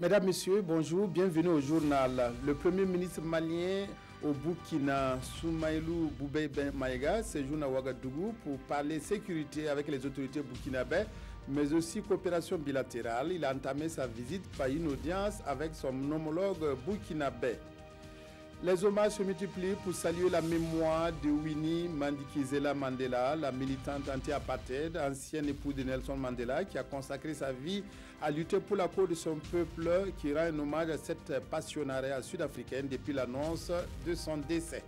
Mesdames, Messieurs, bonjour, bienvenue au journal. Le Premier ministre malien au Burkina, Soumaïlou Boubèye Maïga, séjourne à Ouagadougou pour parler sécurité avec les autorités burkinabè, mais aussi coopération bilatérale. Il a entamé sa visite par une audience avec son homologue burkinabè. Les hommages se multiplient pour saluer la mémoire de Winnie Madikizela Mandela, la militante anti-apartheid, ancienne épouse de Nelson Mandela, qui a consacré sa vie à lutter pour la cause de son peuple, qui rend un hommage à cette passionnariat sud-africaine depuis l'annonce de son décès.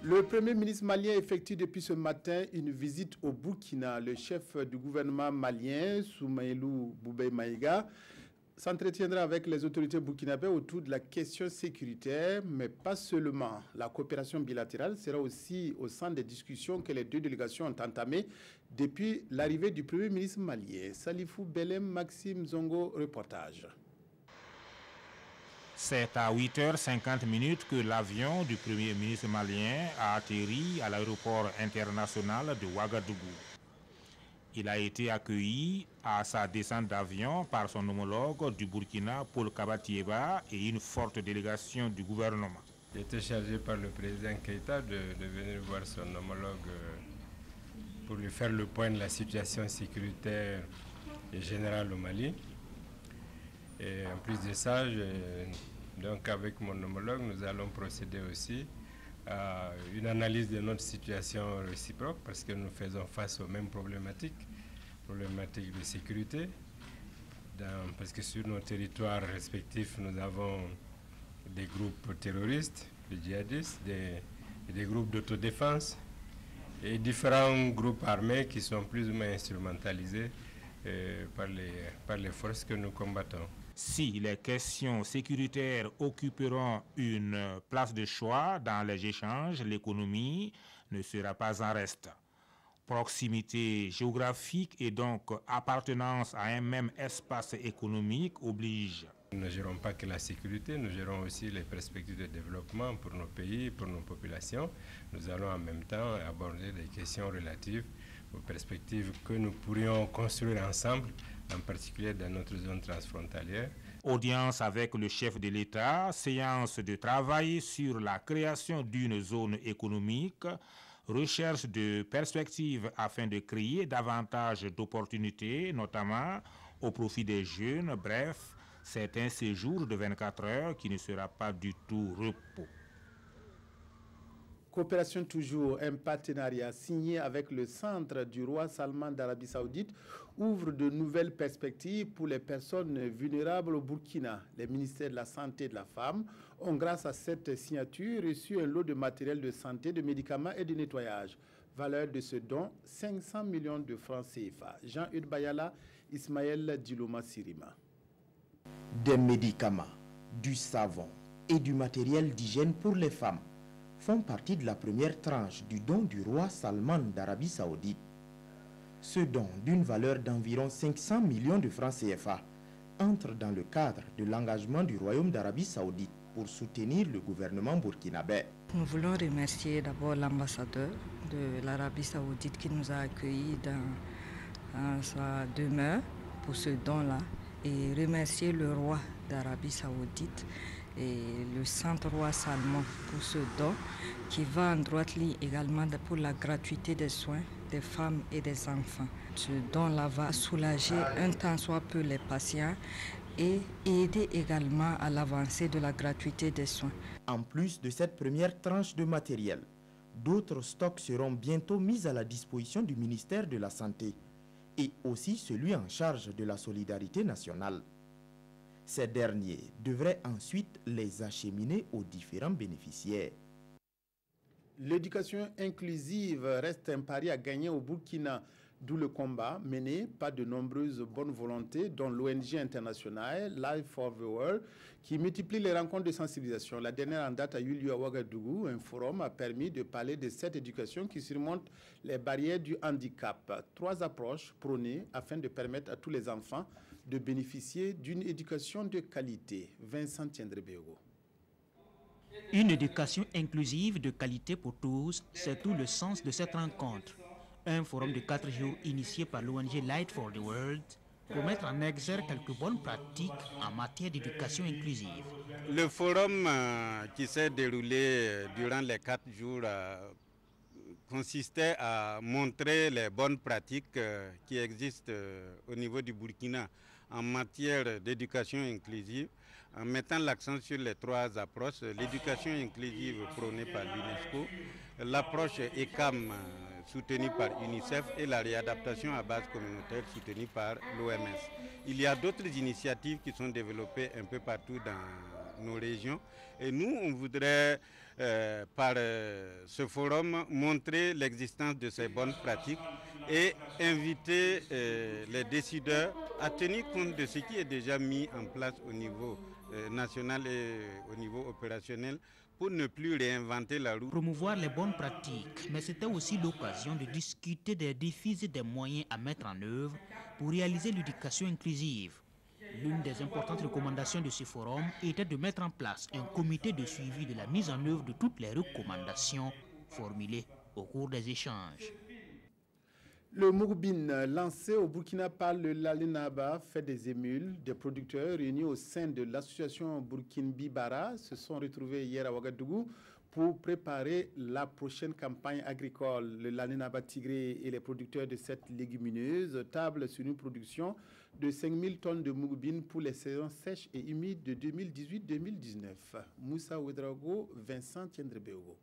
Le Premier ministre malien effectue depuis ce matin une visite au Burkina. Le chef du gouvernement malien, Soumaïlou Boubèye Maïga, s'entretiendra avec les autorités burkinabè autour de la question sécuritaire, mais pas seulement. La coopération bilatérale sera aussi au centre des discussions que les deux délégations ont entamées depuis l'arrivée du Premier ministre malien. Salifou Belem, Maxime Zongo, reportage. C'est à 8h50 que l'avion du Premier ministre malien a atterri à l'aéroport international de Ouagadougou. Il a été accueilli à sa descente d'avion par son homologue du Burkina, Paul Kabatieba, et une forte délégation du gouvernement. Il était chargé par le président Keïta de venir voir son homologue pour lui faire le point de la situation sécuritaire et générale au Mali. Et en plus de ça, donc avec mon homologue, nous allons procéder aussi à une analyse de notre situation réciproque parce que nous faisons face aux mêmes problématiques de sécurité. Parce que sur nos territoires respectifs, nous avons des groupes terroristes, des djihadistes, des groupes d'autodéfense et différents groupes armés qui sont plus ou moins instrumentalisés par les forces que nous combattons. Si les questions sécuritaires occuperont une place de choix dans les échanges, l'économie ne sera pas en reste. Proximité géographique et donc appartenance à un même espace économique oblige. Nous ne gérons pas que la sécurité, nous gérons aussi les perspectives de développement pour nos pays, pour nos populations. Nous allons en même temps aborder des questions relatives aux perspectives que nous pourrions construire ensemble, en particulier dans notre zone transfrontalière. Audience avec le chef de l'État, séance de travail sur la création d'une zone économique, recherche de perspectives afin de créer davantage d'opportunités, notamment au profit des jeunes. Bref, c'est un séjour de 24 heures qui ne sera pas du tout repos. Coopération toujours, un partenariat signé avec le Centre du roi Salman d'Arabie Saoudite ouvre de nouvelles perspectives pour les personnes vulnérables au Burkina. Les ministères de la Santé et de la Femme ont, grâce à cette signature, reçu un lot de matériel de santé, de médicaments et de nettoyage. Valeur de ce don, 500 millions de francs CFA. Jean-Hugues Bayala, Ismaël Diloma Sirima. Des médicaments, du savon et du matériel d'hygiène pour les femmes font partie de la première tranche du don du roi Salman d'Arabie Saoudite. Ce don, d'une valeur d'environ 500 millions de francs CFA, entre dans le cadre de l'engagement du Royaume d'Arabie Saoudite pour soutenir le gouvernement burkinabè. Nous voulons remercier d'abord l'ambassadeur de l'Arabie Saoudite qui nous a accueillis dans sa demeure pour ce don-là et remercier le roi d'Arabie Saoudite et le Centre roi Salman pour ce don qui va en droite ligne également pour la gratuité des soins des femmes et des enfants. Ce don-là va soulager un tant soit peu les patients et aider également à l'avancée de la gratuité des soins. En plus de cette première tranche de matériel, d'autres stocks seront bientôt mis à la disposition du ministère de la Santé et aussi celui en charge de la solidarité nationale. Ces derniers devraient ensuite les acheminer aux différents bénéficiaires. L'éducation inclusive reste un pari à gagner au Burkina, d'où le combat mené par de nombreuses bonnes volontés, dont l'ONG internationale Life for the World, qui multiplie les rencontres de sensibilisation. La dernière en date a eu lieu à Ouagadougou. Un forum a permis de parler de cette éducation qui surmonte les barrières du handicap. 3 approches prônées afin de permettre à tous les enfants de bénéficier d'une éducation de qualité. Vincent Tiendrebego. Une éducation inclusive de qualité pour tous, c'est tout le sens de cette rencontre. Un forum de 4 jours initié par l'ONG Light for the World pour mettre en exergue quelques bonnes pratiques en matière d'éducation inclusive. Le forum qui s'est déroulé durant les 4 jours consistait à montrer les bonnes pratiques qui existent au niveau du Burkina en matière d'éducation inclusive, en mettant l'accent sur les 3 approches: l'éducation inclusive prônée par l'UNESCO, l'approche ECAM soutenue par UNICEF et la réadaptation à base communautaire soutenue par l'OMS. Il y a d'autres initiatives qui sont développées un peu partout dans nos régions et nous, on voudrait par ce forum montrer l'existence de ces bonnes pratiques et inviter les décideurs à tenir compte de ce qui est déjà mis en place au niveau national et au niveau opérationnel pour ne plus réinventer la roue. Promouvoir les bonnes pratiques, mais c'était aussi l'occasion de discuter des défis et des moyens à mettre en œuvre pour réaliser l'éducation inclusive. L'une des importantes recommandations de ce forum était de mettre en place un comité de suivi de la mise en œuvre de toutes les recommandations formulées au cours des échanges. Le Mourbine, lancé au Burkina par le Lalinaba, fait des émules. Des producteurs réunis au sein de l'association Burkinbi Bara se sont retrouvés hier à Ouagadougou pour préparer la prochaine campagne agricole. Le Lalinaba Tigré et les producteurs de cette légumineuse tablent sur une production de 5000 tonnes de Mourbine pour les saisons sèches et humides de 2018-2019. Moussa Ouedraogo, Vincent Tiendrebeogo.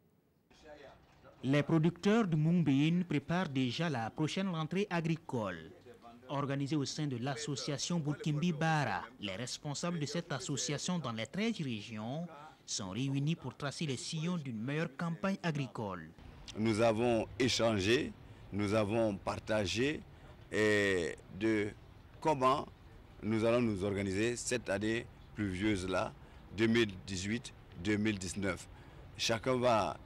Les producteurs de Moumbéine préparent déjà la prochaine rentrée agricole. Organisée au sein de l'association Burkinbi Bara, les responsables de cette association dans les 13 régions sont réunis pour tracer les sillons d'une meilleure campagne agricole. Nous avons échangé, nous avons partagé de comment nous allons nous organiser cette année pluvieuse-là, 2018-2019. Chacun va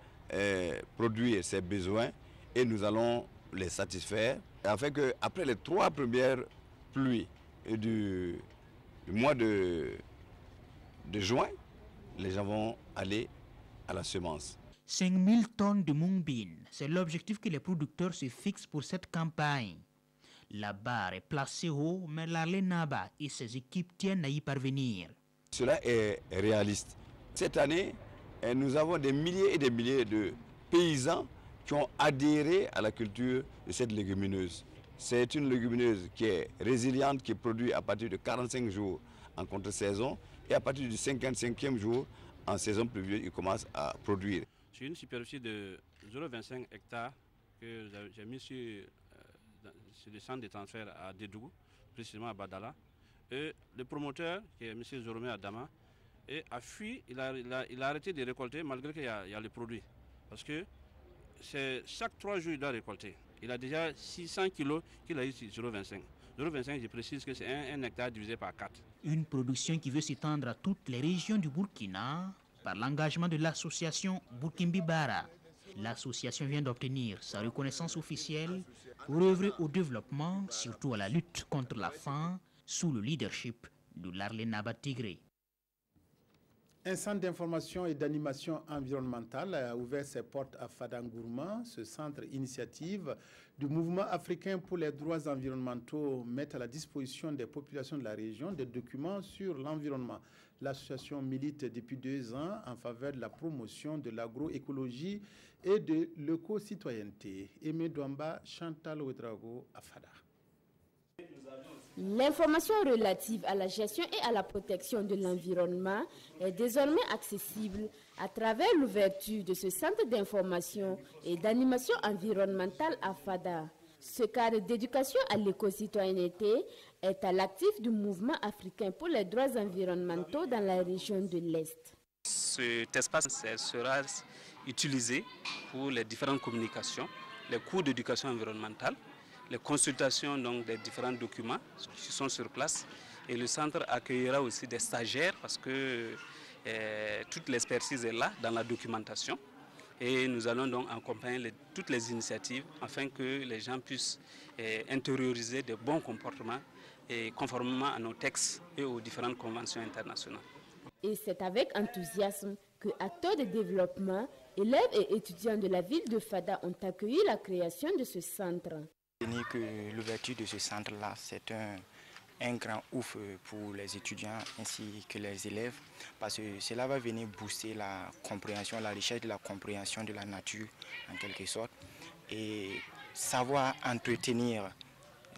produire ses besoins et nous allons les satisfaire afin que après les 3 premières pluies du mois de juin, les gens vont aller à la semence. 5000 tonnes de Moumbine, c'est l'objectif que les producteurs se fixent pour cette campagne. La barre est placée haut, mais l'Arlenaba et ses équipes tiennent à y parvenir. Cela est réaliste. Cette année, nous avons des milliers et des milliers de paysans qui ont adhéré à la culture de cette légumineuse. C'est une légumineuse qui est résiliente, qui produit à partir de 45 jours en contre-saison et à partir du 55e jour en saison pluvieuse, il commence à produire. Sur une superficie de 0,25 hectares que j'ai mis sur le centre de transfert à Dédougou, précisément à Badala, et le promoteur, qui est M. Zoromé Adama, a fui, il a arrêté de récolter malgré qu'il y a le produit. Parce que chaque 3 jours, il doit récolter. Il a déjà 600 kilos qu'il a eu sur 0,25. 0,25, je précise que c'est un hectare divisé par 4. Une production qui veut s'étendre à toutes les régions du Burkina par l'engagement de l'association Burkinbi Bara. L'association vient d'obtenir sa reconnaissance officielle pour œuvrer au développement, surtout à la lutte contre la faim, sous le leadership de l'Arlenaba Tigré. Un centre d'information et d'animation environnementale a ouvert ses portes à Fadangourma. Ce centre initiative du mouvement africain pour les droits environnementaux met à la disposition des populations de la région des documents sur l'environnement. L'association milite depuis 2 ans en faveur de la promotion de l'agroécologie et de l'éco-citoyenneté. Aimé Douamba, Chantal Ouedraogo, à Fada. L'information relative à la gestion et à la protection de l'environnement est désormais accessible à travers l'ouverture de ce centre d'information et d'animation environnementale à Fada. Ce cadre d'éducation à l'éco-citoyenneté est à l'actif du mouvement africain pour les droits environnementaux dans la région de l'Est. Cet espace sera utilisé pour les différentes communications, les cours d'éducation environnementale, les consultations donc, des différents documents qui sont sur place. Et le centre accueillera aussi des stagiaires parce que toute l'expertise est là dans la documentation. Et nous allons donc accompagner toutes les initiatives afin que les gens puissent intérioriser de bons comportements et conformément à nos textes et aux différentes conventions internationales. Et c'est avec enthousiasme que acteurs de développement, élèves et étudiants de la ville de Fada ont accueilli la création de ce centre. Que l'ouverture de ce centre-là, c'est un grand ouf pour les étudiants ainsi que les élèves, parce que cela va venir booster la compréhension, la recherche de la compréhension de la nature en quelque sorte, et savoir entretenir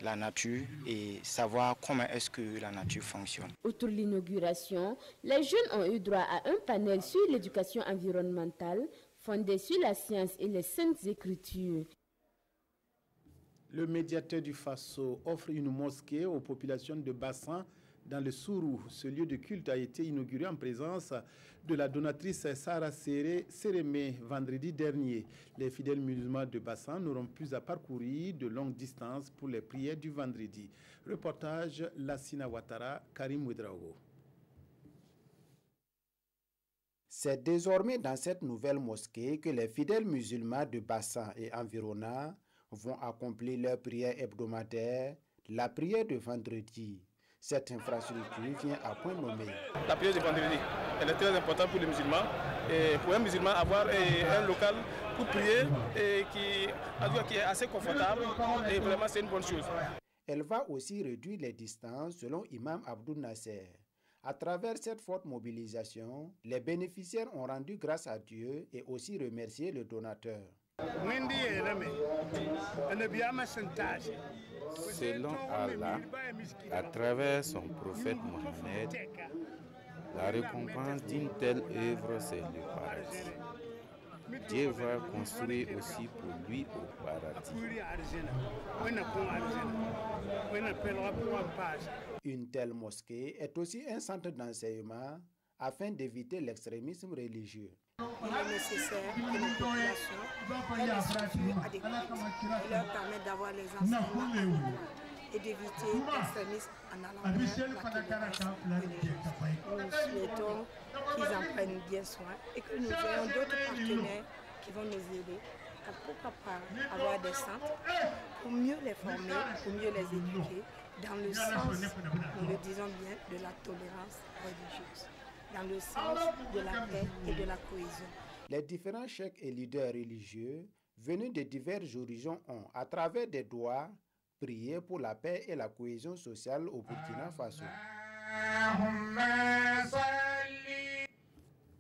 la nature et savoir comment est-ce que la nature fonctionne. Autour de l'inauguration, les jeunes ont eu droit à un panel sur l'éducation environnementale fondé sur la science et les saintes écritures. Le médiateur du Faso offre une mosquée aux populations de Bassan dans le Sourou. Ce lieu de culte a été inauguré en présence de la donatrice Sarah Sérémé vendredi dernier. Les fidèles musulmans de Bassan n'auront plus à parcourir de longues distances pour les prières du vendredi. Reportage Lassina Ouattara, Karim Ouedraogo. C'est désormais dans cette nouvelle mosquée que les fidèles musulmans de Bassan et environnants vont accomplir leur prière hebdomadaire, la prière de vendredi. Cette infrastructure vient à point nommé. La prière de vendredi, elle est très importante pour les musulmans. Et pour un musulman, avoir un local pour prier et qui est assez confortable, et vraiment c'est une bonne chose. Elle va aussi réduire les distances selon Imam Abdou Nasser. À travers cette forte mobilisation, les bénéficiaires ont rendu grâce à Dieu et aussi remercié le donateur. Selon Allah, à travers son prophète Mohammed, la récompense d'une telle œuvre, c'est le paradis. Dieu va construire aussi pour lui au paradis. Une telle mosquée est aussi un centre d'enseignement afin d'éviter l'extrémisme religieux. Il est nécessaire que les populations aient des structures adéquates qui leur permettent d'avoir les enseignements et d'éviter l'extrémisme en allant vers la tolérance religieuse. Nous souhaitons qu'ils en prennent bien soin et que nous ayons d'autres partenaires qui vont nous aider à pourquoi pas avoir des centres pour mieux les former, pour mieux les éduquer dans le sens, nous le disons bien, de la tolérance religieuse, dans le sens de la paix et de la cohésion. Les différents cheikhs et leaders religieux venus de diverses horizons ont, à travers des doigts, prié pour la paix et la cohésion sociale au Burkina Faso.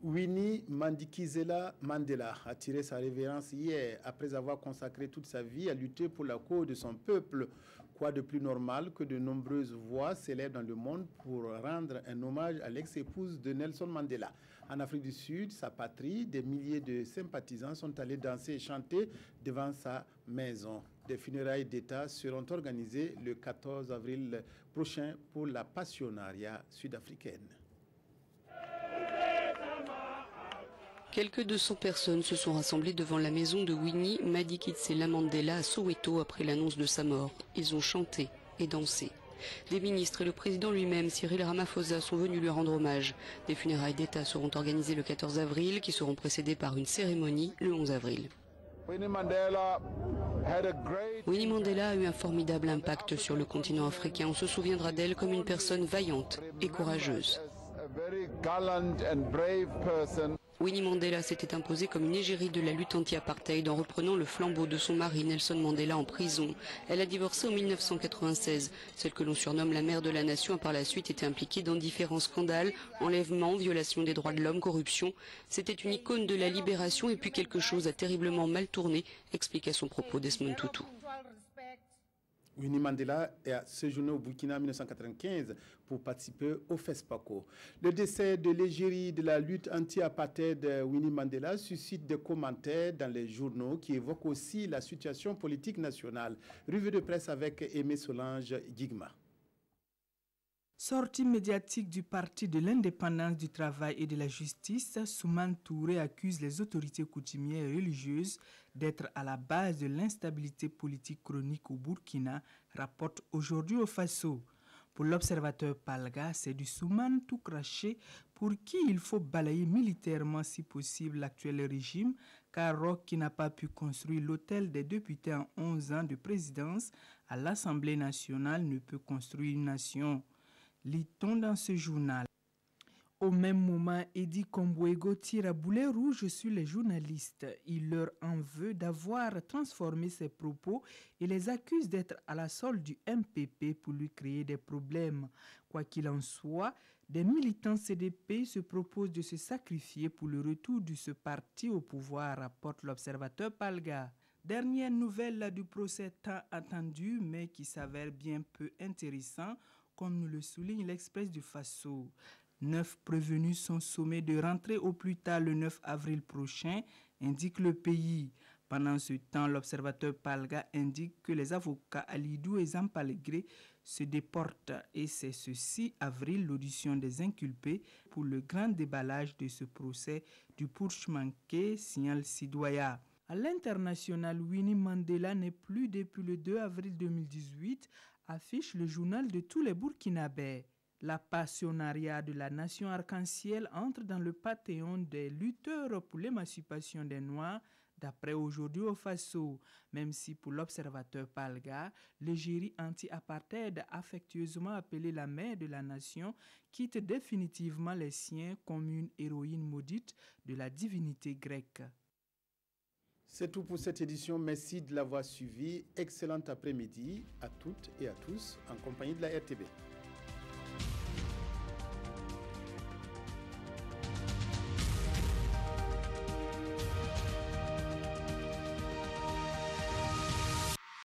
Winnie Mandikizela Mandela a tiré sa révérence hier après avoir consacré toute sa vie à lutter pour la cause de son peuple. Quoi de plus normal que de nombreuses voix s'élèvent dans le monde pour rendre un hommage à l'ex-épouse de Nelson Mandela. En Afrique du Sud, sa patrie, des milliers de sympathisants sont allés danser et chanter devant sa maison. Des funérailles d'État seront organisées le 14 avril prochain pour la Pastoralia sud-africaine. Quelques 200 personnes se sont rassemblées devant la maison de Winnie Madikizela Mandela à Soweto après l'annonce de sa mort. Ils ont chanté et dansé. Des ministres et le président lui-même, Cyril Ramaphosa, sont venus lui rendre hommage. Des funérailles d'État seront organisées le 14 avril, qui seront précédées par une cérémonie le 11 avril. Winnie Mandela a eu un formidable impact sur le continent africain. On se souviendra d'elle comme une personne vaillante et courageuse. Winnie Mandela s'était imposée comme une égérie de la lutte anti-apartheid en reprenant le flambeau de son mari Nelson Mandela en prison. Elle a divorcé en 1996. Celle que l'on surnomme la mère de la nation a par la suite été impliquée dans différents scandales, enlèvements, violations des droits de l'homme, corruption. C'était une icône de la libération et puis quelque chose a terriblement mal tourné, explique à son propos Desmond Tutu. Winnie Mandela a séjourné au Burkina en 1995 pour participer au FESPACO. Le décès de l'égérie de la lutte anti-apartheid Winnie Mandela suscite des commentaires dans les journaux qui évoquent aussi la situation politique nationale. Revue de presse avec Aimé Solange Guigma. Sortie médiatique du Parti de l'indépendance du travail et de la justice, Soumane Touré accuse les autorités coutumières et religieuses d'être à la base de l'instabilité politique chronique au Burkina, rapporte aujourd'hui au Faso. Pour l'observateur Palga, c'est du Soumane tout craché pour qui il faut balayer militairement si possible l'actuel régime, car Roch, qui n'a pas pu construire l'hôtel des députés en 11 ans de présidence à l'Assemblée nationale, ne peut construire une nation. Lit-on dans ce journal. Au même moment, Eddie Kombouego tire à boulet rouge sur les journalistes. Il leur en veut d'avoir transformé ses propos et les accuse d'être à la solde du MPP pour lui créer des problèmes. Quoi qu'il en soit, des militants CDP se proposent de se sacrifier pour le retour de ce parti au pouvoir, rapporte l'observateur Palga. Dernière nouvelle du procès tant attendu, mais qui s'avère bien peu intéressant, comme nous le souligne l'Express du Faso. 9 prévenus sont sommés de rentrer au plus tard le 9 avril prochain, indique le pays. Pendant ce temps, l'observateur Palga indique que les avocats Alidou et Zampalegré se déportent et c'est ce 6 avril l'audition des inculpés pour le grand déballage de ce procès du putsch manqué, signale Sidoya. À l'international, Winnie Mandela n'est plus depuis le 2 avril 2018, affiche le journal de tous les Burkinabés. La passionnariat de la nation arc-en-ciel entre dans le panthéon des lutteurs pour l'émancipation des Noirs, d'après aujourd'hui au Faso, même si pour l'observateur Palga, l'égérie anti-apartheid affectueusement appelée la mère de la nation quitte définitivement les siens comme une héroïne maudite de la divinité grecque. C'est tout pour cette édition. Merci de l'avoir suivi. Excellent après-midi à toutes et à tous en compagnie de la RTB.